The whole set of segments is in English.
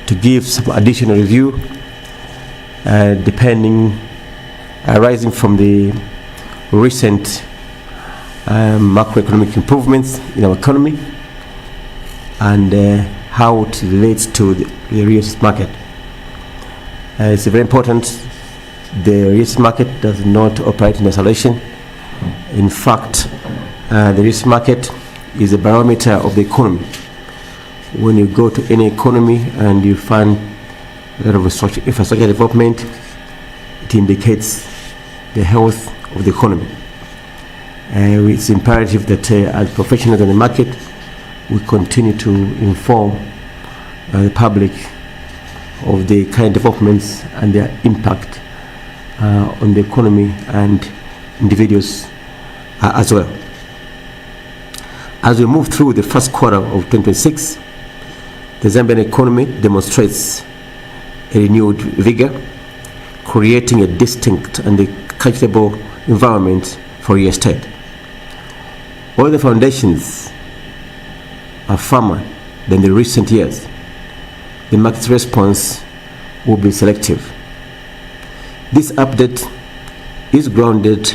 to give some additional review arising from the recent macroeconomic improvements in our economy and how it relates to the real estate market. It's very important. The real estate market does not operate in isolation. In fact, the real estate market is a barometer of the economy. When you go to any economy and you find a lot of infrastructure development, it indicates the health of the economy. It's imperative that as professionals in the market, we continue to inform the public of the current developments and their impact on the economy and individuals as well. As we move through the first quarter of 2026, the Zambian economy demonstrates a renewed vigor, creating a distinct and a comfortable environment for real estate. All the foundations are firmer than the recent years. The market's response will be selective. This update is grounded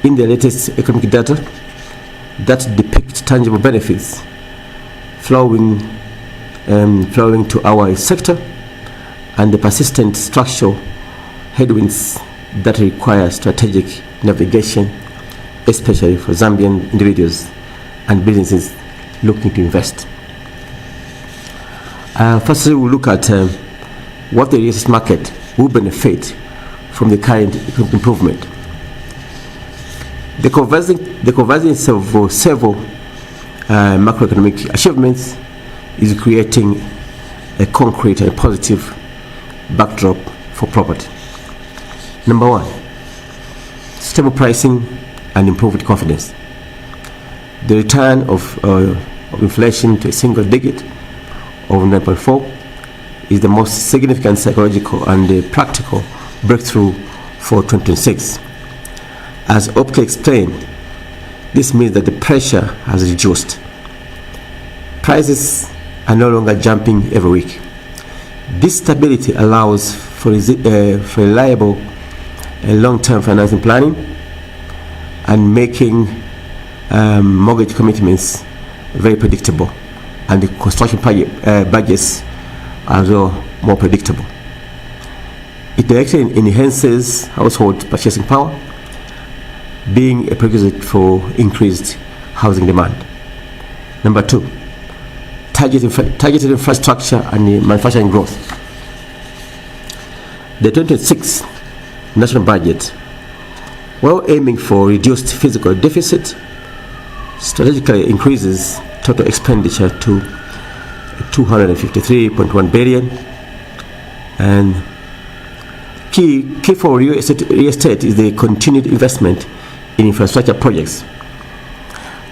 in the latest economic data that depict tangible benefits flowing to our sector and the persistent structural headwinds that require strategic navigation, especially for Zambian individuals and businesses looking to invest. Firstly, we'll look at what the real estate market will benefit from the current economic improvement. The convergence of several macroeconomic achievements is creating a concrete and positive backdrop for property. Number one, stable pricing and improved confidence. The return of inflation to a single digit of 9.4 is the most significant psychological and practical breakthrough for 2026. As Opke explained, this means that the pressure has reduced. Prices are no longer jumping every week. This stability allows for reliable long-term financing planning and making mortgage commitments very predictable, and the construction budgets are also more predictable. It directly enhances household purchasing power, being a prerequisite for increased housing demand. Number two, targeted infrastructure and manufacturing growth. The 2026 national budget, while aiming for reduced fiscal deficit, strategically increases total expenditure to 253.1 billion. And key for real estate is the continued investment in infrastructure projects.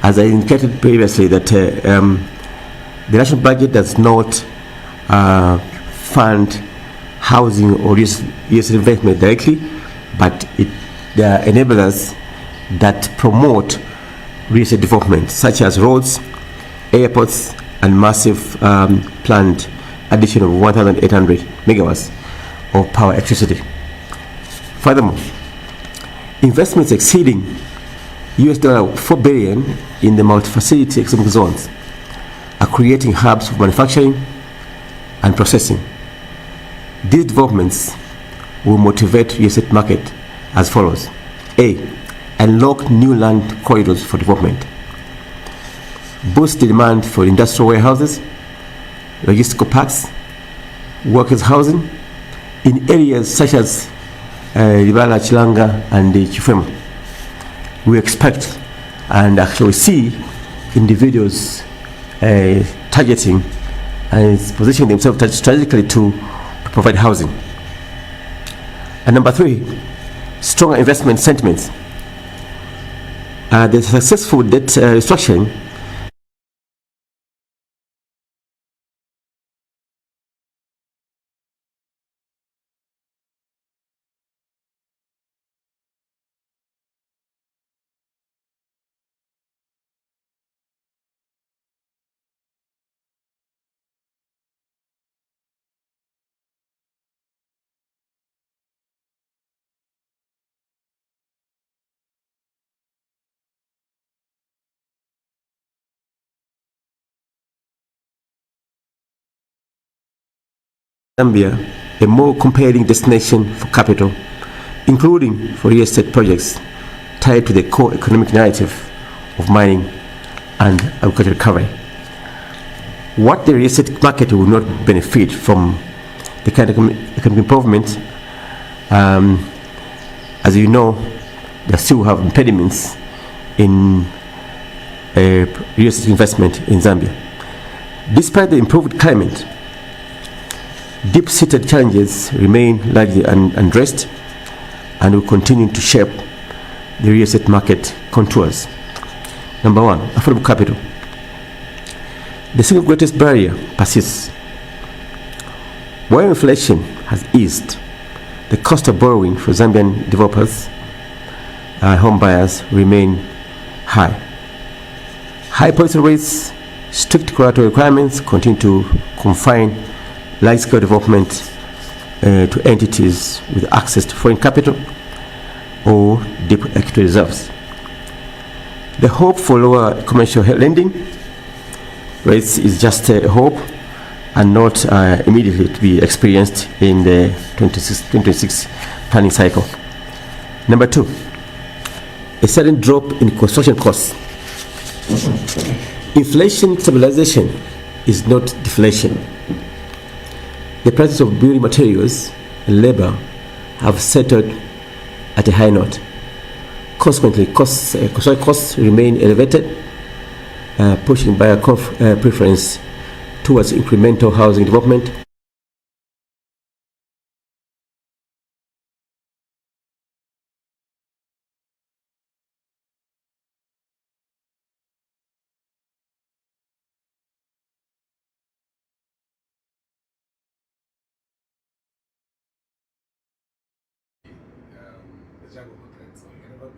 As I indicated previously, that the national budget does not fund housing or real estate investment directly, but there are enablers that promote real estate development, such as roads, airports, and massive planned addition of 1,800 megawatts of power electricity. Furthermore, investments exceeding $4 billion in the multi-facility economic zones are creating hubs for manufacturing and processing. These developments will motivate real estate market as follows. A, unlock new land corridors for development. Boost the demand for industrial warehouses, logistical parks, workers' housing in areas such as Libala, Chilanga, and Chifema. We expect and actually see individuals targeting and positioning themselves strategically to provide housing. And number three, stronger investment sentiments. The successful debt restructuring Zambia a more compelling destination for capital, including for real estate projects tied to the core economic narrative of mining and agricultural recovery. What the real estate market will not benefit from the kind of economic improvement, as you know, they still have impediments in real estate investment in Zambia. Despite the improved climate, deep-seated challenges remain largely unaddressed and will continue to shape the real estate market contours. Number one, affordable capital. The single greatest barrier persists. While inflation has eased, the cost of borrowing for Zambian developers and home buyers remain high. High policy rates, strict collateral requirements continue to confine large-scale development to entities with access to foreign capital or deep equity reserves. The hope for lower commercial lending rates is just a hope and not immediately to be experienced in the 2026 planning cycle. Number two, a sudden drop in construction costs. Inflation stabilization is not deflation. The prices of building materials and labor have settled at a high note. Consequently, construction costs remain elevated, pushing buyer preference towards incremental housing development. The jack of all trades, so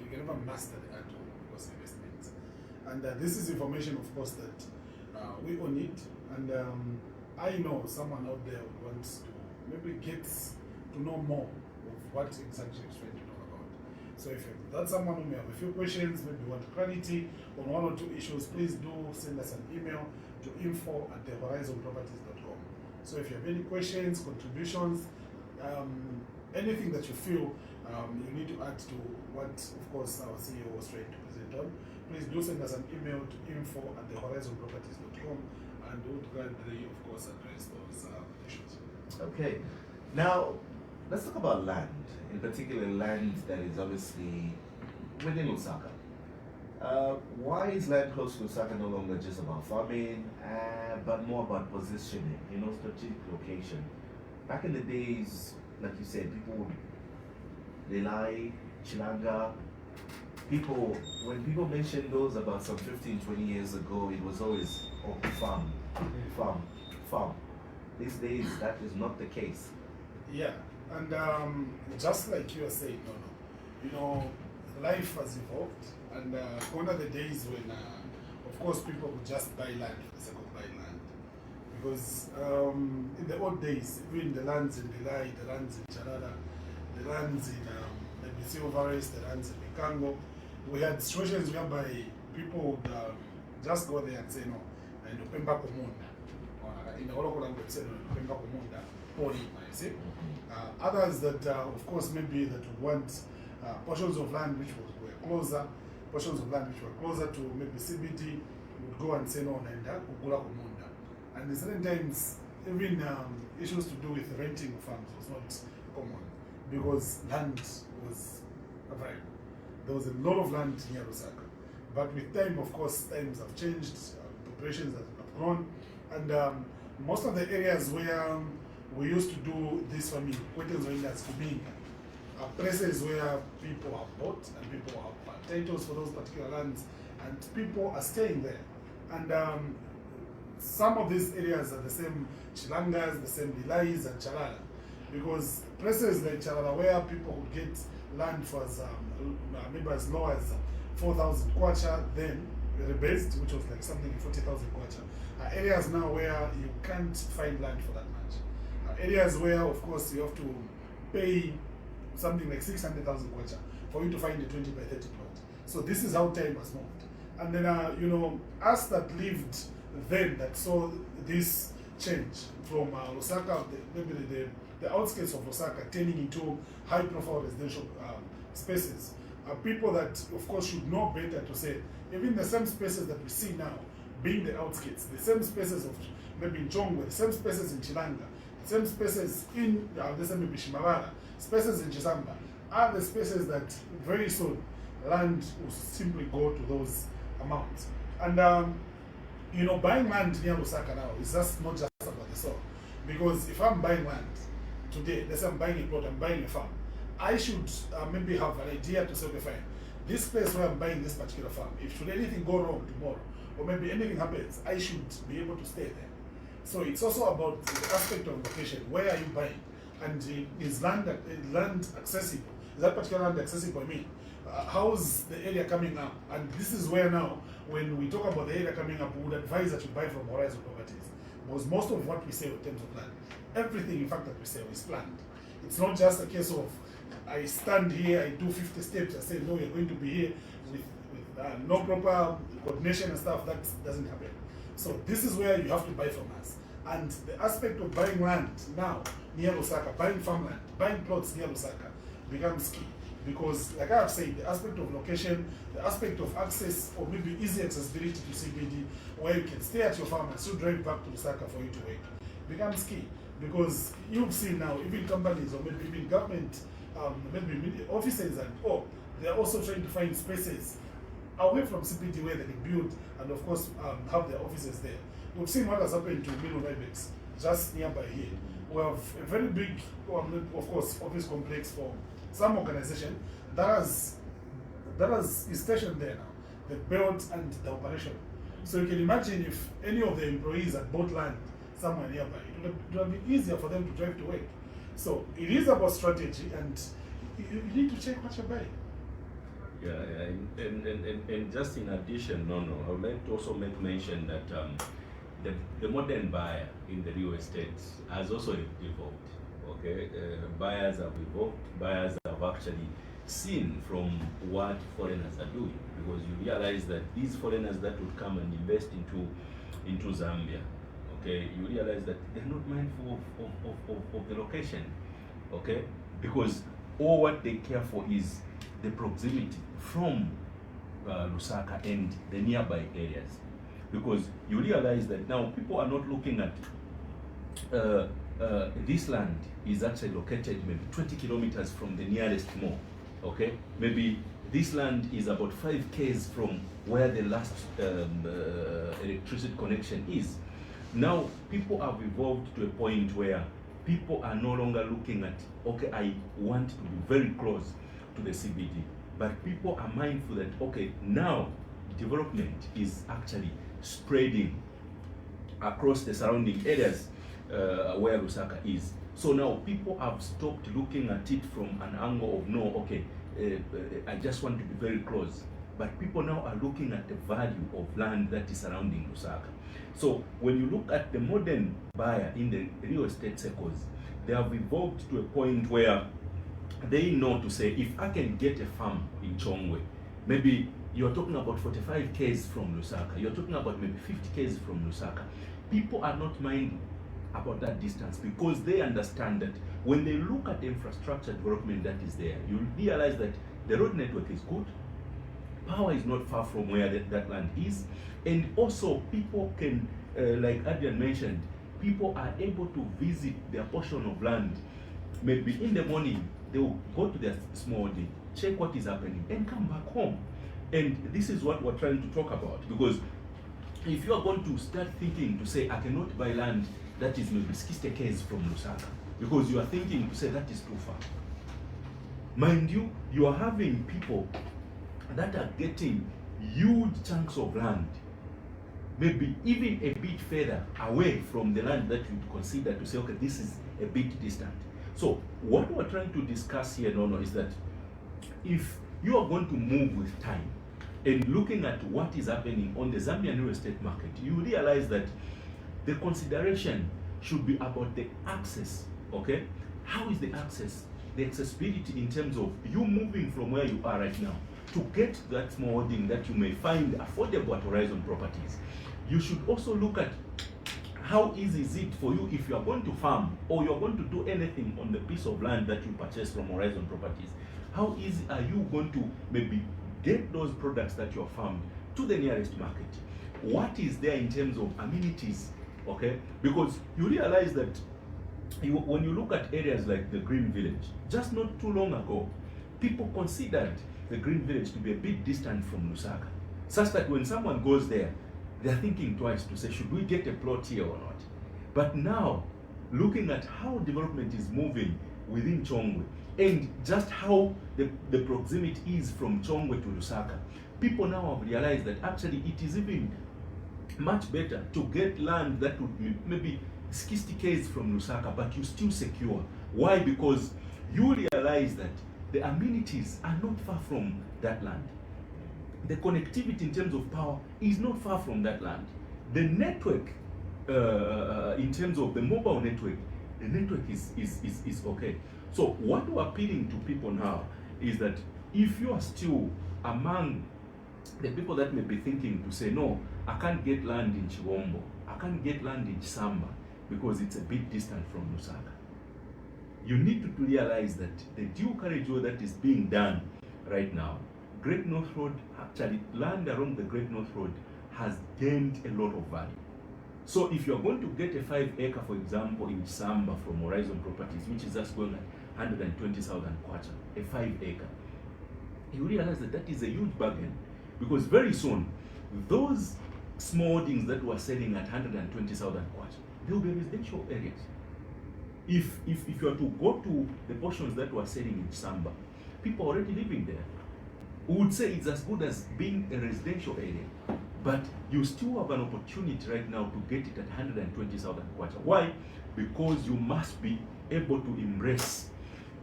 you can never master the art of cost investment. And this is information, of course, that we all need. And I know someone out there who wants to maybe get to know more of what exactly is trying to talk about. So if that's someone who may have a few questions, maybe want clarity on one or two issues, please do send us an email to info@thehorizonproperties.com. So if you have any questions, contributions, anything that you feel you need to add to what, of course, our CEO was trying to present on, please do send us an email to info@thehorizonproperties.com, and we would gladly, of course, address those issues. Okay, now let's talk about land, in particular land that is obviously within Lusaka. Why is land close to Lusaka no longer just about farming, but more about positioning, strategic location? Back in the days, like you said, people would Lelai, Chilanga, when people mentioned those about some 15, 20 years ago, it was always, farm. These days, that is not the case. Yeah, and just like you were saying, life has evolved, and gone are the days when, of course, people would just buy land for the sake of buying land. Because in the old days, even the lands in Lelai, the lands in Charada, the lands in maybe Silveris, the lands in Mikango, we had situations whereby people would just go there and say, no, and Pemba Komunda. In the local language, say, no, Pemba Komunda, Poli, you see. Others that, of course, maybe that would want portions of land which were closer, portions of land which were closer to maybe CBD, would go and say, no, Nenda, Kukula Komunda. And in certain times, even issues to do with renting of farms was not common, because land was available. There was a lot of land near Lusaka. But with time, of course, times have changed, populations have grown, and most of the areas where we used to do this farming, are places where people have bought and people have titles for those particular lands, and people are staying there. And some of these areas are the same Chilangas, the same Lelais and Chalala, because places like Chalala where people would get land for maybe as low as 4,000 kwacha then rebased, which was like something 40,000 kwacha, areas now where you can't find land for that much. Areas where, of course, you have to pay something like 600,000 kwacha for you to find a 20 by 30 plot. So this is how time has moved. And then, us that lived then, that saw this change from Lusaka, maybe the outskirts of Lusaka, turning into high-profile residential spaces. People that, of course, should know better to say, even the same spaces that we see now, being the outskirts, the same spaces of maybe in Chongwe, the same spaces in Chilanga, the same spaces in maybe Shimabara, spaces in Chisamba, are the spaces that very soon land will simply go to those amounts. And buying land near Lusaka now is just not just about the soil. Because if I'm buying land today, let's say I'm buying a plot, I'm buying a farm, I should maybe have an idea to say, okay, fine, this place where I'm buying this particular farm, if should anything go wrong tomorrow, or maybe anything happens, I should be able to stay there. So it's also about the aspect of location. Where are you buying? And is land accessible? Is that particular land accessible? I mean, how's the area coming up? And this is where now, when we talk about the area coming up, we would advise that you buy from Horizon Properties. Because most of what we sell in terms of land, everything in fact that we sell is planned. It's not just a case of, I stand here, I do 50 steps, I say, no, you're going to be here with no proper coordination and stuff. That doesn't happen. So this is where you have to buy from us. And the aspect of buying land now near Lusaka, buying farmland, buying plots near Lusaka becomes key. Because, like I have said, the aspect of location, the aspect of access, or maybe easy accessibility to CBD, where you can stay at your farm and still drive back to Lusaka for you to work, becomes key. Because you've seen now, even companies or maybe even government, maybe offices and they're also trying to find spaces away from CBD where they can build and of course have their offices there. We've seen what has happened to Milo Ibex just nearby here. We have a very big, of course, office complex for some organization that is stationed there now, the build and the operation. So you can imagine if any of the employees had bought land somewhere nearby, it would have been easier for them to drive to work. So it is about strategy, and you need to check what you're buying. Yeah, and just in addition, I would like to also make mention that the modern buyer in the real estate has also evolved. Okay, buyers have evolved. Buyers have actually seen from what foreigners are doing, because you realize that these foreigners that would come and invest into Zambia, okay, you realize that they're not mindful of the location, okay, because all what they care for is the proximity from Lusaka and the nearby areas, because you realize that now people are not looking at this land is actually located maybe 20 kilometers from the nearest mall, okay? Maybe this land is about 5 km from where the last electricity connection is. Now, people have evolved to a point where people are no longer looking at, okay, I want to be very close to the CBD. But people are mindful that, okay, now development is actually spreading across the surrounding areas where Lusaka is. So now people have stopped looking at it from an angle of, no, okay, I just want to be very close. But people now are looking at the value of land that is surrounding Lusaka. So when you look at the modern buyer in the real estate circles, they have evolved to a point where they know to say, if I can get a farm in Chongwe, maybe you're talking about 45 km from Lusaka, you're talking about maybe 50 km from Lusaka. People are not minding about that distance, because they understand that when they look at the infrastructure development that is there, you realize that the road network is good, power is not far from where that land is, and also people can, like Adrian mentioned, people are able to visit their portion of land. Maybe in the morning, they will go to their small day, check what is happening, and come back home. And this is what we're trying to talk about, because if you are going to start thinking to say, I cannot buy land that is maybe 60 km from Lusaka, because you are thinking to say that is too far. Mind you, you are having people that are getting huge chunks of land, maybe even a bit further away from the land that you would consider to say, okay, this is a bit distant. So what we're trying to discuss here, is that if you are going to move with time and looking at what is happening on the Zambian real estate market, you realize that the consideration should be about the access, okay? How is the access? The accessibility in terms of you moving from where you are right now to get that small holding that you may find affordable at Horizon Properties. You should also look at how easy is it for you if you are going to farm or you are going to do anything on the piece of land that you purchase from Horizon Properties? How easy are you going to maybe get those products that you have farmed to the nearest market? What is there in terms of amenities? Okay, because you realize that when you look at areas like the Green Village, just not too long ago, people considered the Green Village to be a bit distant from Lusaka, such that when someone goes there, they're thinking twice to say, should we get a plot here or not? But now, looking at how development is moving within Chongwe, and just how the proximity is from Chongwe to Lusaka, people now have realized that actually it is even much better to get land that would be maybe 60 k's from Lusaka, but you still secure. Why? Because you realize that the amenities are not far from that land. The connectivity in terms of power is not far from that land. The network, in terms of the mobile network, the network is okay. So what we're appealing to people now is that if you are still among the people that may be thinking to say, no, I can't get land in Chivombo, I can't get land in Chisamba because it's a bit distant from Lusaka, you need to realize that the dual carriageway that is being done right now, Great North Road, actually land around the Great North Road has gained a lot of value. So if you're going to get a 5 acre, for example, in Chisamba from Horizon Properties, which is just going at 120,000 kwacha, a 5 acre, you realize that that is a huge bargain, because very soon, those small holdings that were selling at 120,000 kwacha, they will be residential areas. If you are to go to the portions that were selling in Chisamba, people are already living there. We would say it's as good as being a residential area, but you still have an opportunity right now to get it at 120,000 kwacha. Why? Because you must be able to embrace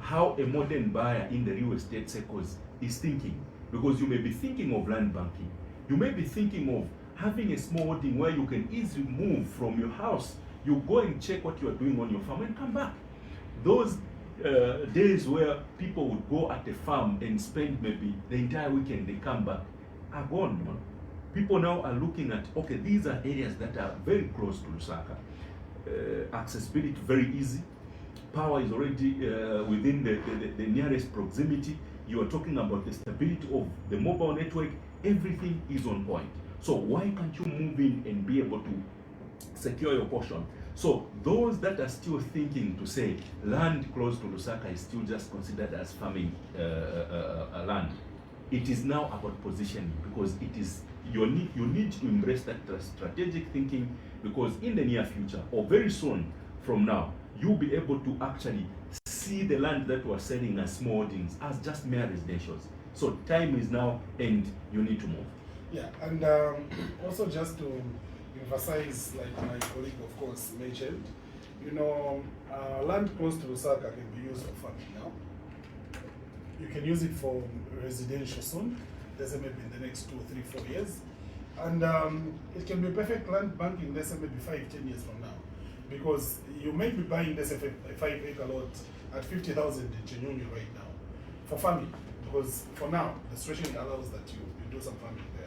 how a modern buyer in the real estate circles is thinking. Because you may be thinking of land banking, you may be thinking of having a small holding where you can easily move from your house, you go and check what you are doing on your farm and come back. Those days where people would go at a farm and spend maybe the entire weekend, they come back, are gone. No? People now are looking at, okay, these are areas that are very close to Lusaka. Accessibility very easy. Power is already within the nearest proximity. You are talking about the stability of the mobile network. Everything is on point. So why can't you move in and be able to secure your portion? So those that are still thinking to say land close to Lusaka is still just considered as farming land, it is now about positioning, because it is you need to embrace that strategic thinking, because in the near future or very soon from now, you'll be able to actually see the land that we're selling as small holdings as just mere residentials. So time is now, and you need to move. Yeah, and also just to emphasize, like my colleague of course mentioned, you know, land close to Lusaka can be used for farming now. You can use it for residential soon, let's say maybe in the next 2, 3, 4 years. And it can be perfect land banking, let's say maybe 5, 10 years from now. Because you may be buying, let's say, a 5 acre lot at 50,000 in Chinyunyu right now for farming. Because for now, the situation allows that you do some farming there.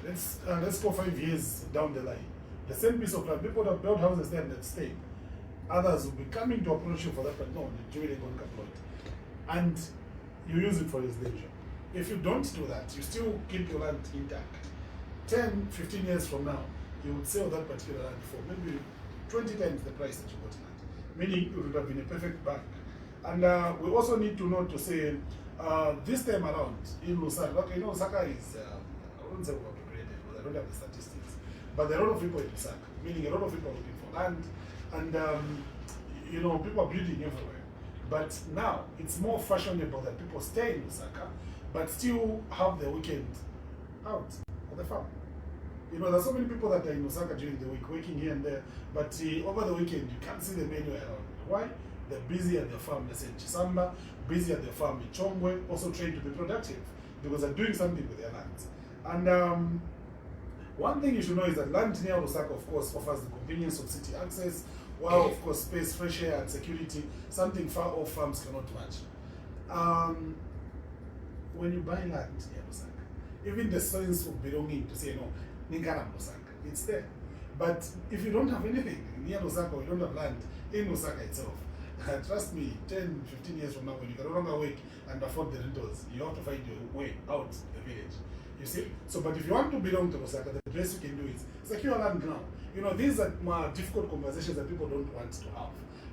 Let's go 5 years down the line. The same piece of land, people that build houses there that stay. Others will be coming to approach you for that, but no, the Jubilee Gonka plot. And you use it for residential. If you don't do that, you still keep your land intact. 10, 15 years from now, you would sell that particular land for maybe 20 times the price that you got it, meaning it would have been a perfect bank. And we also need to know to say, this time around in Lusaka, okay, you know, Lusaka is, I wouldn't say overpopulated because I don't have the statistics, but there are a lot of people in Lusaka, meaning a lot of people are looking for land, and you know, people are building everywhere. But now it's more fashionable that people stay in Lusaka, but still have the weekend out at the farm. You know, there's so many people that are in Lusaka during the week, working here and there, but over the weekend, you can't see them anywhere around. Why? They're busy at their farm, let's say in Chisamba, busy at their farm in Chongwe, also trying to be productive, because they're doing something with their lands. And one thing you should know is that land near Lusaka, of course, offers the convenience of city access, while, of course, space, fresh air, and security, something far off farms cannot match. When you buy land near Lusaka, even the sense of belonging to say, no, Ningana Lusaka, it's there. But if you don't have anything near Osaka, or you don't have land in Osaka itself, trust me, 10, 15 years from now, when you can no longer work and afford the rentals, you have to find your way out the village. You see? So, but if you want to belong to Osaka, the best you can do is secure land now. You know, these are more difficult conversations that people don't want to have.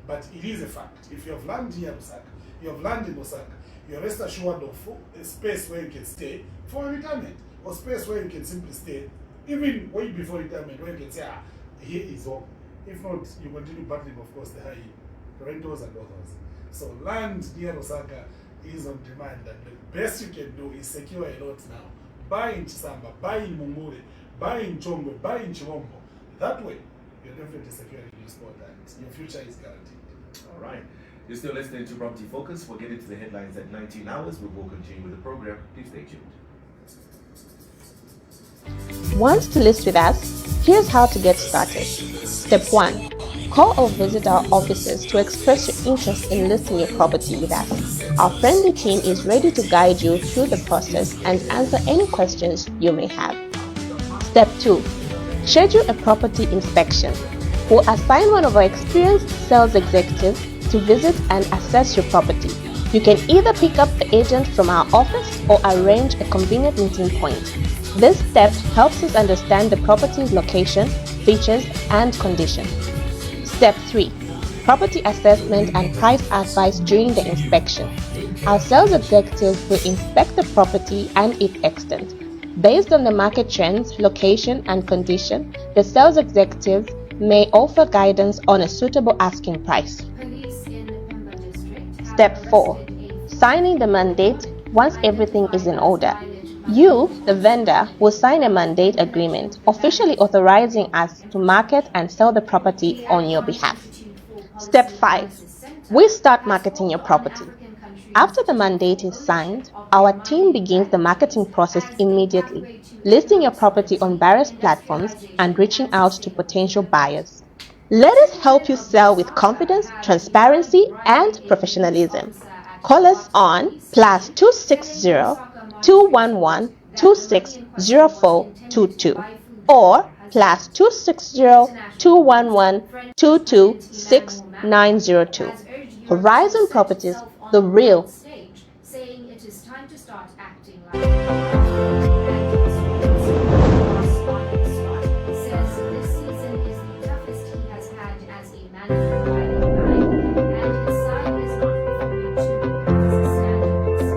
But it is a fact. If you have land here in Osaka, you have land in Osaka, you're rest assured of a space where you can stay for retirement, or space where you can simply stay, even way before retirement, where you can say, here is home. If not, you continue battling, of course, the high rentals and others. So land near Osaka is on demand, and the best you can do is secure a lot now. Buy in Chisamba, buy in Mungure, buy in Chongwe, buy in Chiwombo. That way, you're definitely securing your spot and your future is guaranteed. All right. You're still listening to Property Focus. We'll get into the headlines at 19 hours. We will continue with the program. Please stay tuned. Want to list with us? Here's how to get started. Step 1. Call or visit our offices to express your interest in listing your property with us. Our friendly team is ready to guide you through the process and answer any questions you may have. Step 2. Schedule a property inspection. We'll assign one of our experienced sales executives to visit and assess your property. You can either pick up the agent from our office or arrange a convenient meeting point. This step helps us understand the property's location, features, and condition. Step 3. Property assessment and price advice during the inspection. Our sales executives will inspect the property and its extent. Based on the market trends, location, and condition, the sales executives may offer guidance on a suitable asking price. Step 4. Signing the mandate once everything is in order. You, the vendor, will sign a mandate agreement officially authorizing us to market and sell the property on your behalf. Step 5. We start marketing your property. After the mandate is signed, our team begins the marketing process immediately, listing your property on various platforms and reaching out to potential buyers. Let us help you sell with confidence, transparency, and professionalism. Call us on +260 211 260422 or +260 211 226 Horizon Properties, the real. Saying it is time to start acting says this season is the toughest he has had as a manager and his side is not performing to his standards.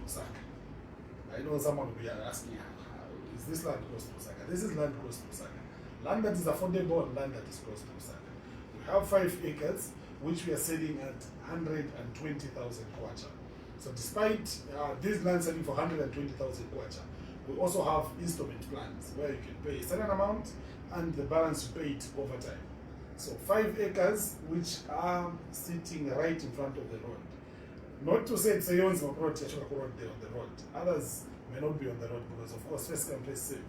Lusaka. I know someone will be asking, is this land close to Lusaka? This is land close to Lusaka. Land that is affordable and land that is close to Lusaka. We have 5 acres, which we are selling at 120,000 kwacha. So despite these lands selling for 120,000 kwacha, we also have installment plans where you can pay a certain amount and the balance you pay it over time. So 5 acres, which are sitting right in front of the road. Not to say it's a Yon's road, they're on the road. Others may not be on the road because, of course, first come, first serve.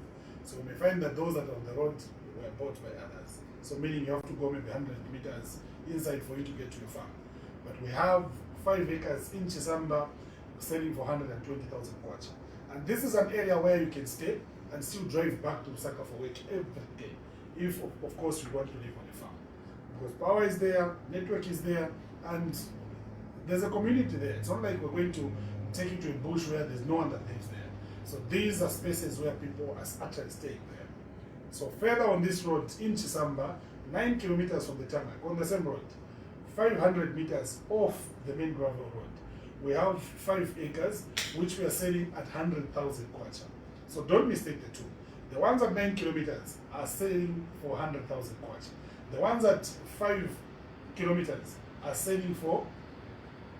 So we may find that those that are on the road were bought by others. So meaning you have to go maybe 100 meters inside for you to get to your farm. But we have 5 acres in Chisamba selling for 120,000 kwacha. And this is an area where you can stay and still drive back to Lusaka for work every day, if of course you want to live on a farm. Because power is there, network is there, and there's a community there. It's not like we're going to take you to a bush where there's no one that lives there. So these are spaces where people are actually staying there. So further on this road in Chisamba, 9 kilometers from the tarmac, on the same road, 500 meters off the main gravel road, we have 5 acres, which we are selling at 100,000 kwacha. So don't mistake the two. The ones at 9 kilometers are selling for 100,000 kwacha. The ones at 5 kilometers are selling for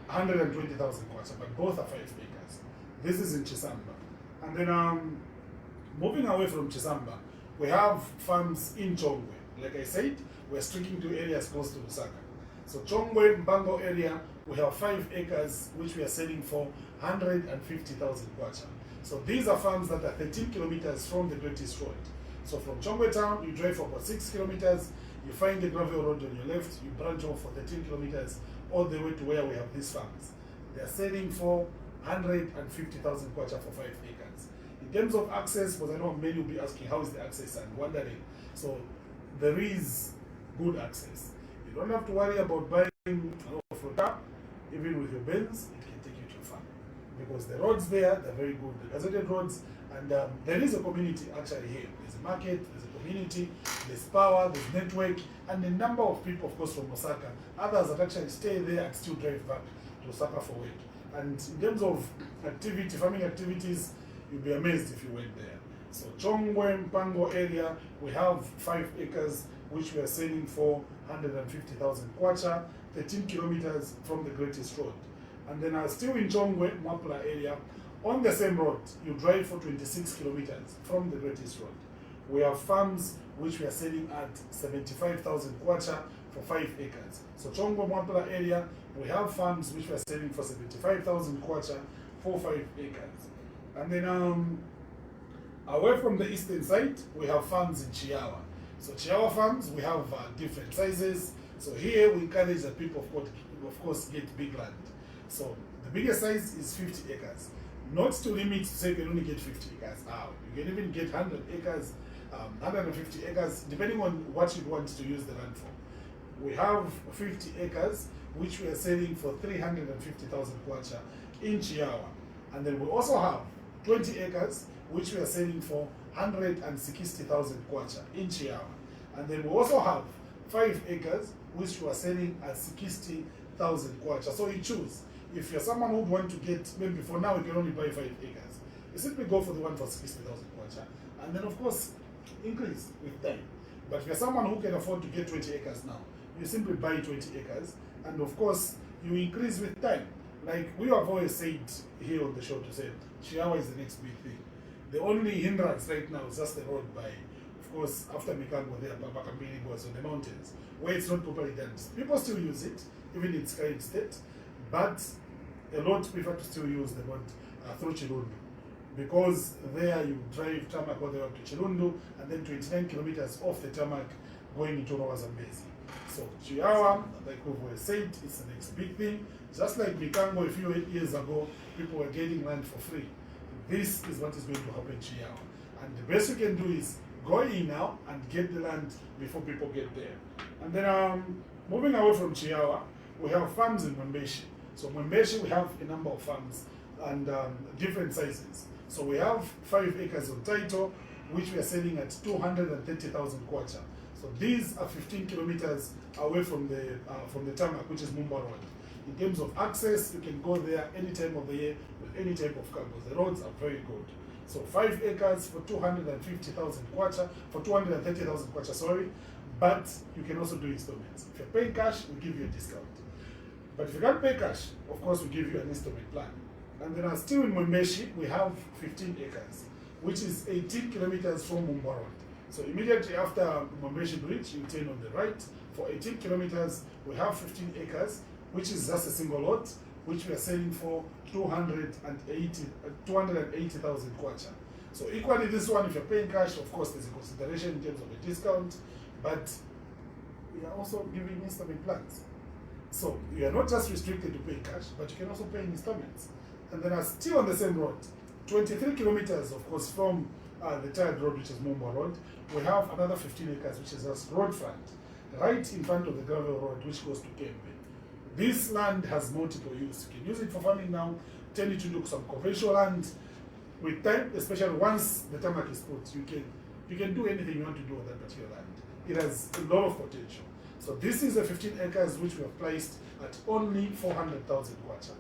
120,000 kwacha, but both are 5 acres. This is in Chisamba. And then moving away from Chisamba, we have farms in Chongwe. Like I said, we're sticking to areas close to Lusaka. So Chongwe, Mbango area, we have 5 acres, which we are selling for 150,000 kwacha. So these are farms that are 13 kilometers from the Great East Road. So from Chongwe town, you drive for about 6 kilometers, you find the gravel road on your left, you branch off for 13 kilometers, all the way to where we have these farms. They are selling for 150,000 kwacha for 5 acres. In terms of access, because I know many will be asking how is the access and wondering. So there is good access. You don't have to worry about buying an off-road. Even with your Benz, it can take you to your farm. Because the roads there, they're very good. The gazetted roads, and there is a community actually here. There's a market, there's a community, there's power, there's network, and a number of people, of course, from Osaka. Others that actually stay there and still drive back to Osaka for work. And in terms of activity, farming activities, you'll be amazed if you went there. So Chongwe, Mpango area, we have 5 acres, which we are selling for 150,000 kwacha, 13 kilometers from the Great East Road. And then still in Chongwe, Mwapula area, on the same road, you drive for 26 kilometers from the Great East Road. We have farms which we are selling at 75,000 kwacha for 5 acres. So Chongwe, Mwapula area, we have farms which we are selling for 75,000 kwacha for 5 acres. And then away from the eastern side, we have farms in Chiawa. So Chiawa farms, we have different sizes. So here we encourage that people, of course, get big land. So the biggest size is 50 acres. Not to limit to say you can only get 50 acres out. You can even get 100 acres, 150 acres, depending on what you want to use the land for. We have 50 acres, which we are selling for 350,000 kwacha in Chiawa. And then we also have 20 acres, which we are selling for 160,000 kwacha in Chiawa. And then we also have 5 acres, which we are selling at 60,000 kwacha. So you choose. If you're someone who would want to get, maybe for now you can only buy 5 acres, you simply go for the one for 60,000 kwacha. And then of course, increase with time. But if you're someone who can afford to get 20 acres now, you simply buy 20 acres. And of course, you increase with time. Like we have always said here on the show to say, Chiawa is the next big thing. The only hindrance right now is just the road by, of course, after Mikango there, Babakambini was on the mountains, where it's not properly done. People still use it, even in its current state, but a lot prefer to still use the road through Chilundu. Because there you drive tarmac all the way up to Chilundu, and then 29 kilometers off the tarmac going into Rawazambezi. So Chiawa, like we said, it's the next big thing. Just like Mikango a few years ago, people were getting land for free. This is what is going to happen in Chiawa. And the best you can do is go in now and get the land before people get there. And then moving away from Chiawa, we have farms in Mwembeshi. So Mwembeshi, we have a number of farms and different sizes. So we have 5 acres on title, which we are selling at 230,000 kwacha. So these are 15 kilometers away from the tarmac, which is Mumba Road. In terms of access, you can go there any time of the year with any type of car because the roads are very good. So 5 acres for 250,000 kwacha, for 230,000 kwacha, sorry. But you can also do installments. If you're paying cash, we give you a discount. But if you can't pay cash, of course, we give you an installment plan. And then still in Mwembeshi, we have 15 acres, which is 18 kilometers from Mumba Road. So immediately after Mwembeshi Bridge, you turn on the right. For 18 kilometers, we have 15 acres, which is just a single lot, which we are selling for 280,000 kwacha. So equally this one, if you're paying cash, of course, there's a consideration in terms of a discount, but we are also giving installment plans. So you are not just restricted to paying cash, but you can also pay in installments. And then still on the same road, 23 kilometers, of course, from the tired road, which is Mumba Road, we have another 15 acres, which is just road front, right in front of the gravel road, which goes to Kempe. This land has multiple use. You can use it for farming now, turn it into some conventional land. With time, especially once the tarmac is put, you can do anything you want to do on that particular land. It has a lot of potential. So this is the 15 acres which we have placed at only 400,000 kwacha,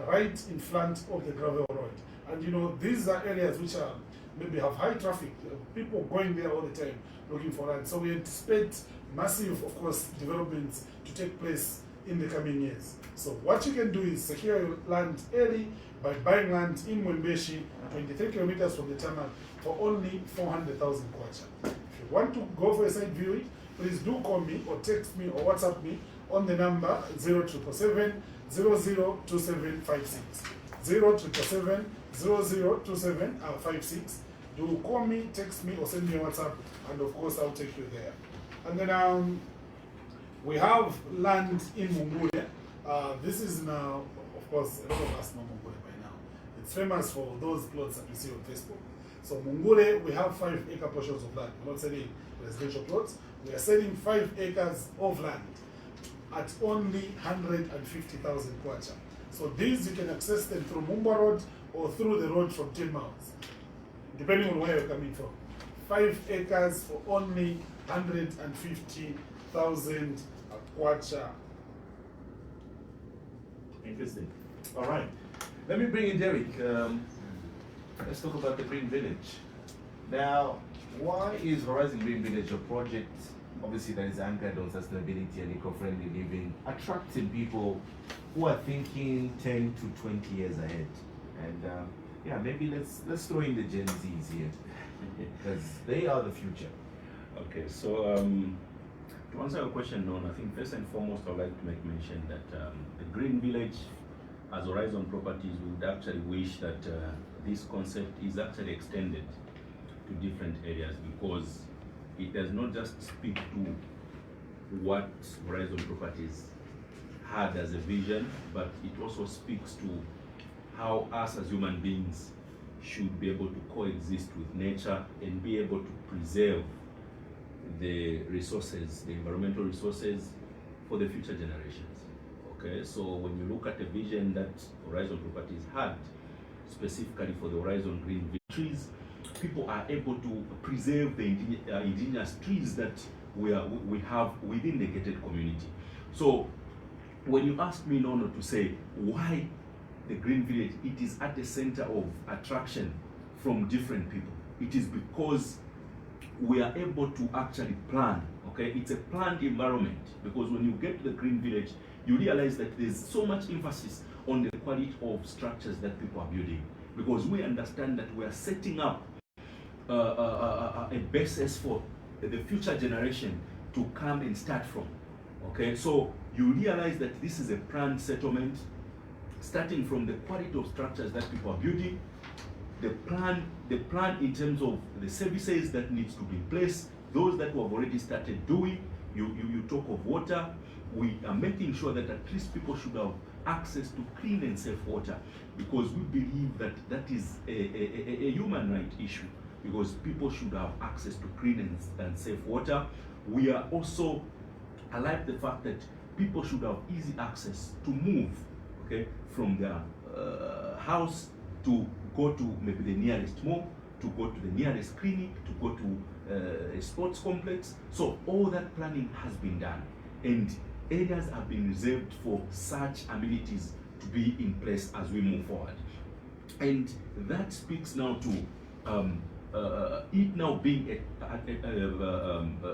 right in front of the gravel road. And you know, these are areas which are maybe have high traffic, people going there all the time looking for land. So we anticipate massive, of course, developments to take place in the coming years. So what you can do is secure your land early by buying land in Mwembeshi, 23 kilometers from the tarmac, for only 400,000 kwacha. If you want to go for a site viewing, please do call me or text me or WhatsApp me on the number 0777 002756. 0777 002756. Do call me, text me, or send me a WhatsApp, and of course I'll take you there. And then we have land in Mungule. This is now, of course, a lot of us know Mungule by now. It's famous for those plots that we see on Facebook. So Mungule, we have 5 acre portions of land. We're not selling residential plots. We are selling 5 acres of land at only 150,000 kwacha. So these you can access them through Mumba Road or through the road from 10 miles, depending on where you're coming from. 5 acres for only 150,000 kwacha. Interesting. All right. Let me bring in Derek. Let's talk about the Green Village. Now, why is Horizon Green Village a project, obviously, that is anchored on sustainability and eco-friendly living, attracting people who are thinking 10 to 20 years ahead? And yeah, maybe let's throw in the Gen Zs here, because they are the future. Okay, so to answer your question, Non, I think first and foremost I'd like to make mention that the Green Village, as Horizon Properties, would actually wish that this concept is actually extended to different areas, because it does not just speak to what Horizon Properties had as a vision, but it also speaks to how us as human beings should be able to coexist with nature and be able to preserve the resources, the environmental resources, for the future generations. Okay, so when you look at the vision that Horizon Properties had, specifically for the Horizon Green trees, people are able to preserve the indigenous trees that we have within the gated community. So when you ask me, Nono, to say why the Green Village, it is at the center of attraction from different people. It is because we are able to actually plan, okay? It's a planned environment, because when you get to the Green Village, you realize that there's so much emphasis on the quality of structures that people are building, because we understand that we are setting up a basis for the future generation to come and start from, okay? So you realize that this is a planned settlement, starting from the quality of structures that people are building, the plan in terms of the services that needs to be in place, those that we have already started doing. You talk of water. We are making sure that at least people should have access to clean and safe water, because we believe that that is a human right issue, because people should have access to clean and safe water. We are also, I like the fact that people should have easy access to move, okay, from their house to go to maybe the nearest mall, to go to the nearest clinic, to go to a sports complex. So all that planning has been done, and areas have been reserved for such amenities to be in place as we move forward. And that speaks now to it now being a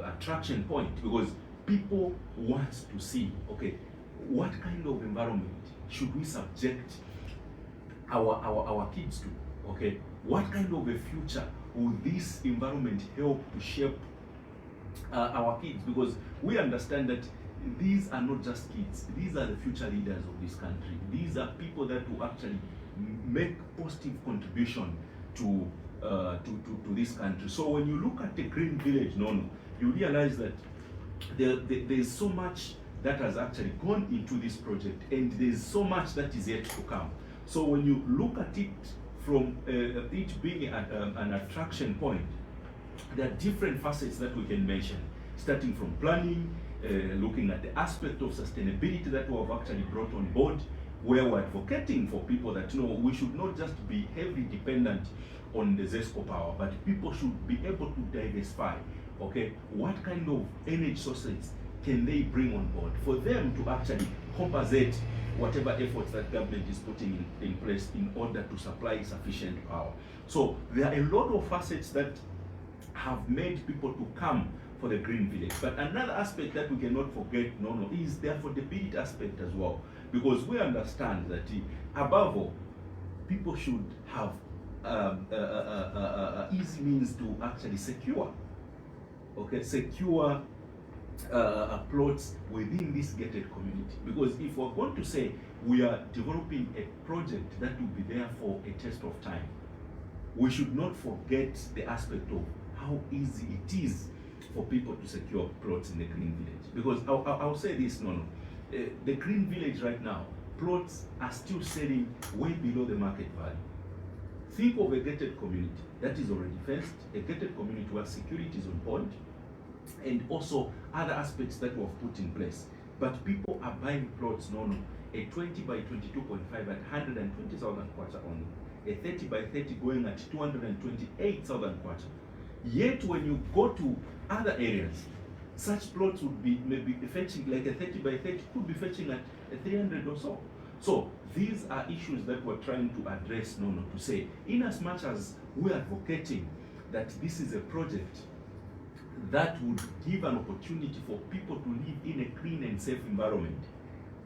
attraction point, because people want to see, okay, what kind of environment should we subject our kids to? Okay, what kind of a future will this environment help to shape our kids? Because we understand that these are not just kids, these are the future leaders of this country. These are people that will actually make positive contribution to this country. So when you look at the Green Village, you realize that there's so much that has actually gone into this project, and there's so much that is yet to come. So when you look at it from it being an attraction point, there are different facets that we can mention, starting from planning, looking at the aspect of sustainability that we have actually brought on board, where we're advocating for people that, we should not just be heavily dependent on the ZESCO power, but people should be able to diversify. Okay, what kind of energy sources can they bring on board for them to actually compensate whatever efforts that government is putting in place in order to supply sufficient power? So there are a lot of facets that have made people to come for the Green Village. But another aspect that we cannot forget, is the affordability aspect as well, because we understand that above all, people should have easy means to actually secure plots within this gated community. Because if we're going to say we are developing a project that will be there for a test of time, we should not forget the aspect of how easy it is for people to secure plots in the Green Village. Because I'll say this, the Green Village right now, plots are still selling way below the market value. Think of a gated community that is already fenced, a gated community where security is on point, and also other aspects that we have put in place. But people are buying plots, a 20 by 22.5 at 120,000 kwacha only, a 30 by 30 going at 228,000 kwacha. Yet when you go to other areas, such plots would be maybe fetching, like a 30 by 30 could be fetching at 300 or so. So these are issues that we're trying to address, to say, in as much as we're advocating that this is a project that would give an opportunity for people to live in a clean and safe environment,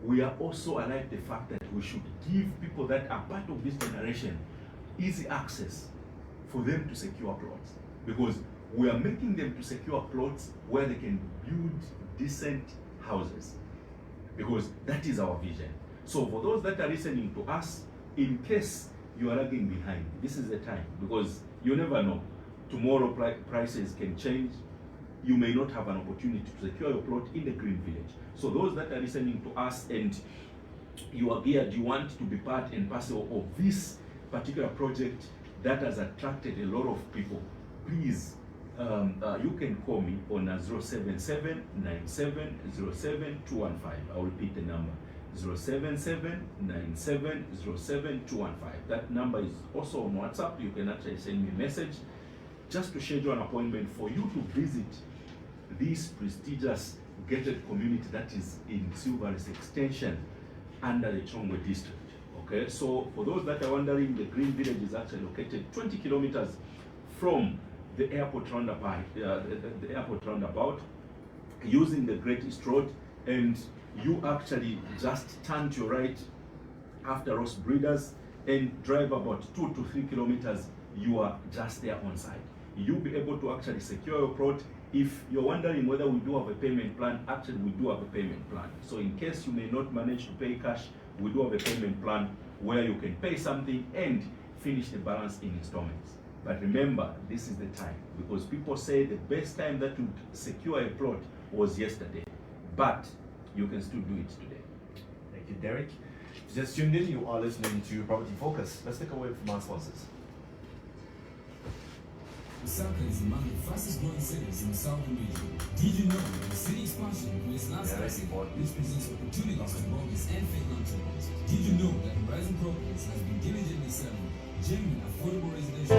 we are also alive the fact that we should give people that are part of this generation easy access for them to secure plots. Because we are making them to secure plots where they can build decent houses. Because that is our vision. So for those that are listening to us, in case you are lagging behind, this is the time, because you never know. Tomorrow prices can change. You may not have an opportunity to secure your plot in the Green Village. So those that are listening to us and you are geared, you want to be part and parcel of this particular project that has attracted a lot of people, please, you can call me on 077 97 07 215. I'll repeat the number, 077 97 07 215. That number is also on WhatsApp. You can actually send me a message just to schedule an appointment for you to visit this prestigious gated community that is in Silveris Extension under the Chongwe district. Okay, so for those that are wondering, the Green Village is actually located 20 kilometers from the airport roundabout, using the Great East Road, and you actually just turn to your right after Ross Breeders and drive about 2 to 3 kilometers. You are just there on site. You'll be able to actually secure your plot. If you're wondering whether we do have a payment plan, actually we do have a payment plan. So in case you may not manage to pay cash, we do have a payment plan where you can pay something and finish the balance in installments. But remember, this is the time, because people say the best time that to secure a plot was yesterday, but you can still do it today. Thank you, Derek. If you just tuned in, you are listening to Property Focus. Let's take a word from our sponsors. Lusaka is among the fastest growing cities in the southern region. Did you know that the city expansion creates landscapes? This presents opportunities to bogus and fake entrepreneurs. Did you know that Horizon Properties has been diligently selling genuine affordable residential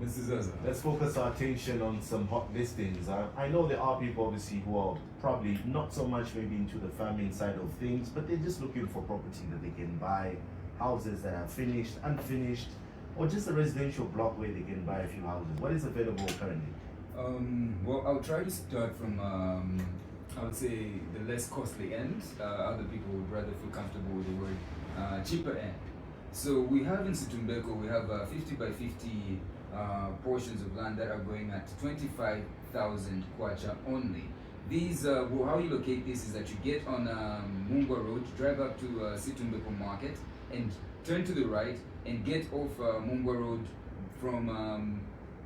Mr. Zaza. Let's focus our attention on some hot listings. I know there are people obviously who are probably not so much maybe into the farming side of things, but they're just looking for property that they can buy, houses that are finished, unfinished, or just a residential block where they can buy a few houses. What is available currently? Well, I'll try to start from, I would say, the less costly end. Other people would rather feel comfortable with the word cheaper end. So we have in Situmbeko, we have 50 by 50 portions of land that are going at 25,000 kwacha only. These, well, how you locate this is that you get on Mungwa Road, drive up to Situmbeko Market, and turn to the right and get off Mungwa Road from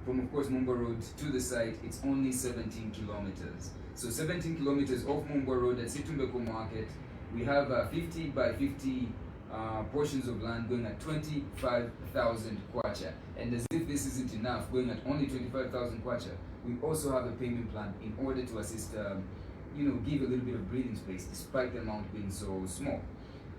of course Mungwa Road to the site. It's only 17 kilometers. So 17 kilometers off Mungwa Road at Situmbeko Market, we have 50 by 50 portions of land going at 25,000 kwacha. And as if this isn't enough, going at only 25,000 kwacha, we also have a payment plan in order to assist, give a little bit of breathing space despite the amount being so small.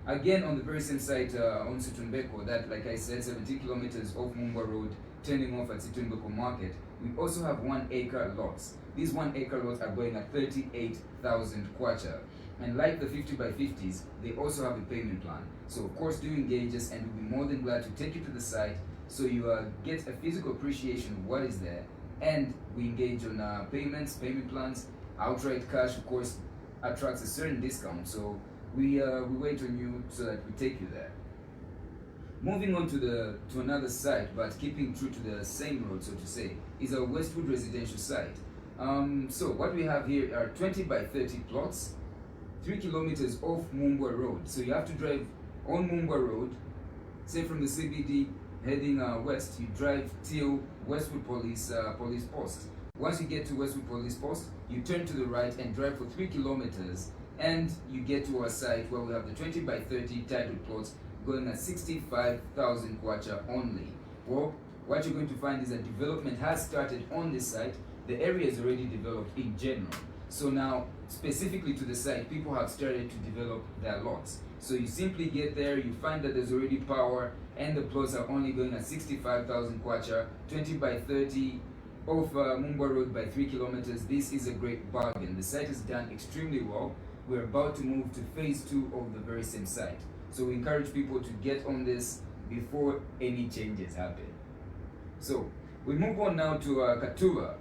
Again, on the very same site on Situmbeko, that, like I said, 17 kilometers off Mungwa Road, turning off at Situmbeko Market, we also have 1 acre lots. These 1 acre lots are going at 38,000 kwacha. And like the 50 by 50s, they also have a payment plan. So of course do engage us, and we'll be more than glad to take you to the site so you get a physical appreciation of what is there, and we engage on payment plans. Outright cash, of course, attracts a certain discount, so we wait on you so that we take you there. Moving on to another site, but keeping true to the same road, so to say, is our Westwood residential site. So what we have here are 20 by 30 plots, 3 kilometers off Mungwa Road. So you have to drive on Mungwa Road, say from the CBD heading west, you drive till Westwood Police Post. Once you get to Westwood Police Post, you turn to the right and drive for 3 kilometers, and you get to our site where we have the 20 by 30 titled plots going at 65,000 kwacha only. Well, what you're going to find is that development has started on this site. The area is already developed in general. So now, specifically to the site, people have started to develop their lots. So you simply get there, you find that there's already power, and the plots are only going at 65,000 kwacha, 20 by 30 off Mungwa Road by 3 kilometers. This is a great bargain. The site is done extremely well. We're about to move to phase 2 of the very same site. So we encourage people to get on this before any changes happen. So we move on now to Katuba.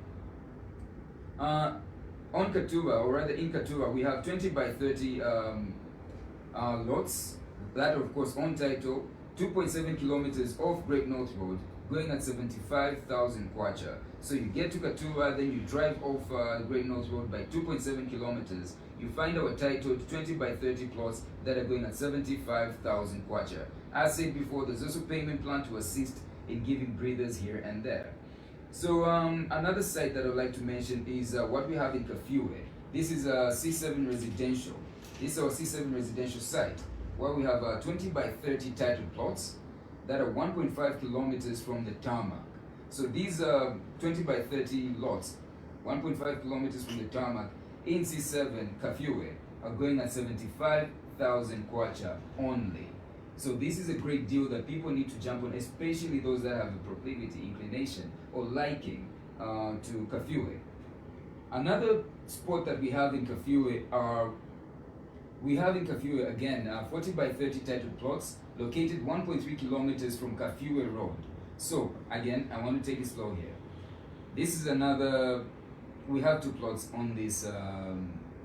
On Katuba, or rather in Katuba, we have 20 by 30 lots. That, of course, on title, 2.7 kilometers off Great North Road, going at 75,000 kwacha. So you get to Katuba, then you drive off Great North Road by 2.7 kilometers. You find our titled 20 by 30 plots that are going at 75,000 kwacha. As said before, there's also payment plan to assist in giving breathers here and there. So another site that I'd like to mention is what we have in Kafue. This is a C7 residential. This is our C7 residential site where we have 20 by 30 titled plots that are 1.5 kilometers from the tarmac. So these 20 by 30 lots, 1.5 kilometers from the tarmac in C7 Kafue, are going at 75,000 kwacha only. So this is a great deal that people need to jump on, especially those that have a proclivity, inclination, or liking to Kafue. Another spot that we have in Kafue again 40 by 30 titled plots located 1.3 kilometers from Kafue Road. So again, I want to take it slow here. This is another. We have 2 plots on this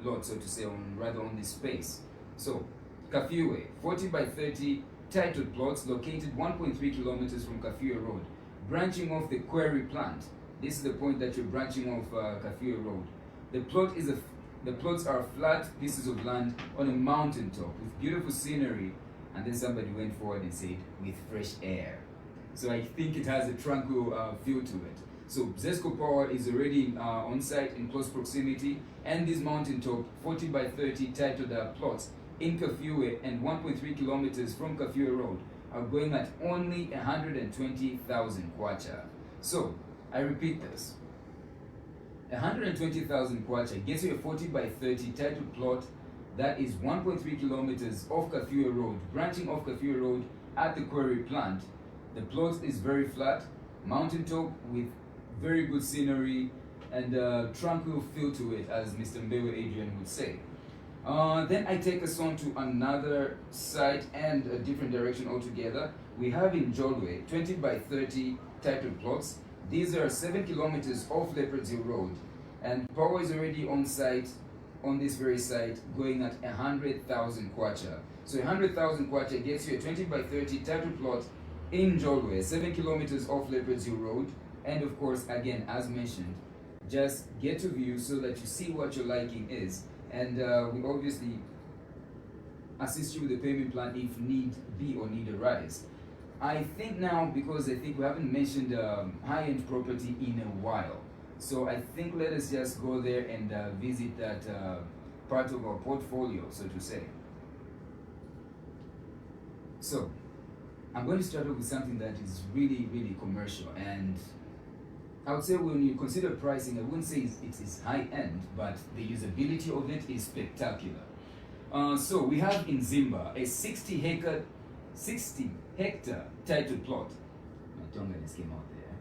lot, so to say, on this space. So Kafue, 40 by 30 titled plots located 1.3 kilometers from Kafue Road, branching off the quarry plant. This is the point that you're branching off Kafue Road. The plots are flat pieces of land on a mountain top with beautiful scenery, and then somebody went forward and said, with fresh air. So I think it has a tranquil feel to it. So Zesco Power is already on site in close proximity, and this mountain top 40 by 30 titled plots in Kafue and 1.3 kilometers from Kafue Road are going at only 120,000 kwacha. So I repeat this. 120,000 kwacha gets you a 40 by 30 titled plot that is 1.3 kilometers off Kafue Road, branching off Kafue Road at the quarry plant. The plot is very flat. mountaintop with very good scenery and tranquil feel to it, as Mr. Mbewe Adrian would say. Then I take us on to another site and a different direction altogether. We have in Njolwe 20 by 30 title plots. These are 7 kilometers off Leopards Hill Road, and power is already on site, on this very site, going at 100,000 kwacha. So 100,000 kwacha gets you a 20 by 30 title plot in Njolwe, 7 kilometers off Leopards Hill Road. And of course, again, as mentioned, just get to view so that you see what your liking is. And we obviously assist you with the payment plan if need be or need arise. I think now, because I think we haven't mentioned high-end property in a while, so I think let us just go there and visit that part of our portfolio, so to say. So I'm going to start off with something that is really, really commercial, and I would say when you consider pricing, I wouldn't say it is high-end, but the usability of it is spectacular. So we have in Zimba a 60 hectare title plot. My tongue just came out there.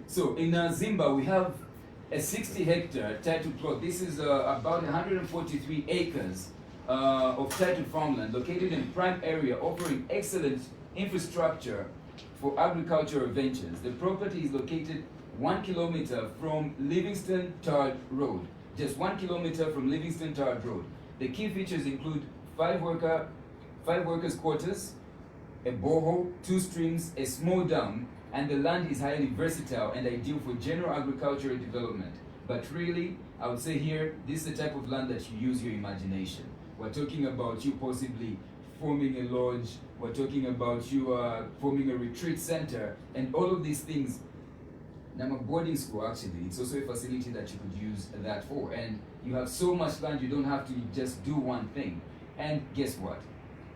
So in Zimba we have a 60 hectare title plot. This is about 143 acres of title farmland located in prime area, offering excellent infrastructure for agricultural ventures. The property is located 1 kilometer from Livingston Tard Road. Just 1 kilometer from Livingston Tard Road. The key features include 5 workers' quarters, a borehole, 2 streams, a small dam, and the land is highly versatile and ideal for general agricultural development. But really, I would say here, this is the type of land that you use your imagination. We're talking about you possibly forming a lodge, we're talking about you forming a retreat center, and all of these things. Now, a boarding school, actually, it's also a facility that you could use that for. And you have so much land, you don't have to just do one thing. And guess what?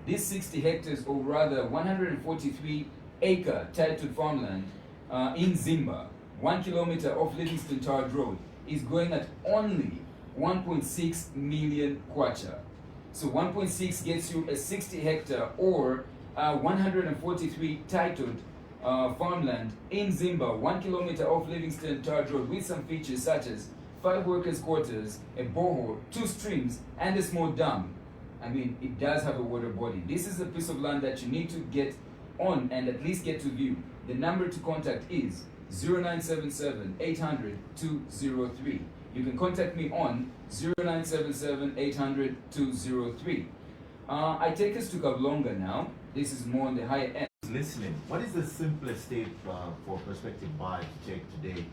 This 60 hectares, or rather 143 acre titled farmland in Zimba, 1 kilometer off Livingston Tard Road, is going at only 1.6 million kwacha. So 1.6 gets you a 60 hectare or 143 titled farmland in Zimba, 1 kilometer off Livingston Tard Road, with some features such as 5 workers' quarters, a borehole, 2 streams, and a small dam. I mean, it does have a water body. This is a piece of land that you need to get on and at least get to view. The number to contact is 0977 800 203. You can contact me on 0977 800 203. I take us to Kablonga now. This is more on the higher end. Listening, what is the simplest step for prospective buyer to take today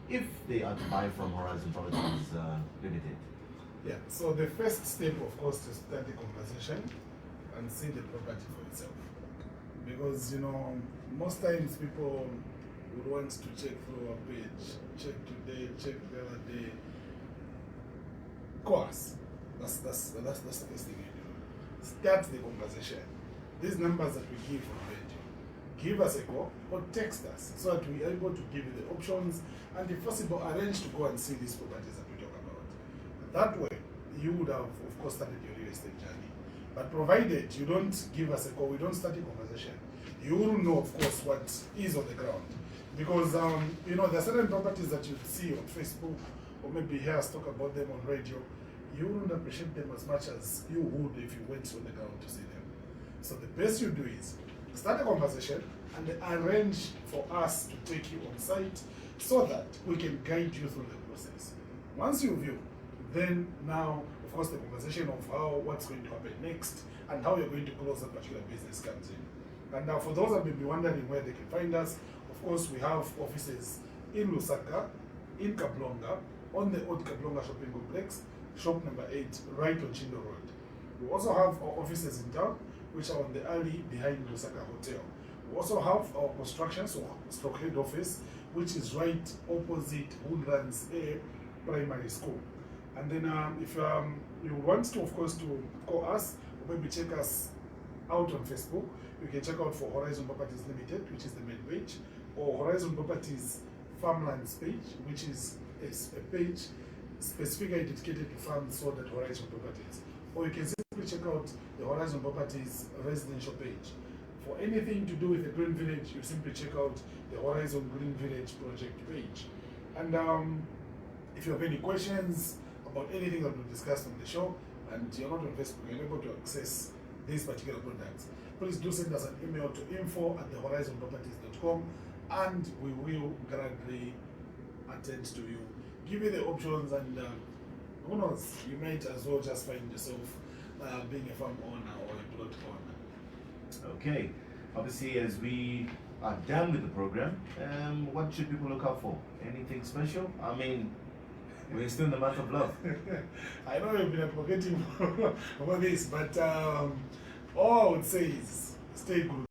if they are to buy from Horizon Properties Limited? Yeah, so the first step, of course, to start the conversation and see the property for itself. Because, you know, most times people would want to check through a page, check today, check the other day. Of course, that's the first thing you do. Start the conversation. These numbers that we give on radio, give us a call or text us so that we are able to give you the options and, if possible, arrange to go and see these properties that we talk about. That way, you would have, of course, started your real estate journey. But provided you don't give us a call, we don't start a conversation, you will know, of course, what is on the ground. Because, you know, there are certain properties that you see on Facebook or maybe hear us talk about them on radio. You wouldn't appreciate them as much as you would if you went on the ground to see them. So the best you do is start a conversation and arrange for us to take you on site so that we can guide you through the process. Once you view, then now, of course, the conversation of what's going to happen next and how you're going to close that particular business comes in. And now, for those that may be wondering where they can find us, of course, we have offices in Lusaka, in Kablonga, on the old Kablonga shopping complex, shop number 8, right on Chindo Road. We also have our offices in town, which are on the alley behind Lusaka Hotel. We also have our construction, so stock head office, which is right opposite Woodlands A Primary School. And then if you want to, of course, to call us, or maybe check us out on Facebook, you can check out for Horizon Properties Limited, which is the main page, or Horizon Properties Farmlands page, which is a page specifically dedicated to farms sold at Horizon Properties. Or you can simply check out the Horizon Properties residential page. For anything to do with the Green Village, you simply check out the Horizon Green Village project page. And if you have any questions about anything that we discussed on the show, and you're not on Facebook, you're able to access these particular products, please do send us an email to info@thehorizonproperties.com, and we will gladly attend to you, give you the options, and who knows, you might as well just find yourself being a farm owner or a plot owner. Okay, obviously, as we are done with the program, what should people look out for? Anything special? I mean, we're still in the month of love. I know you've been advocating for this, but all I would say is stay good.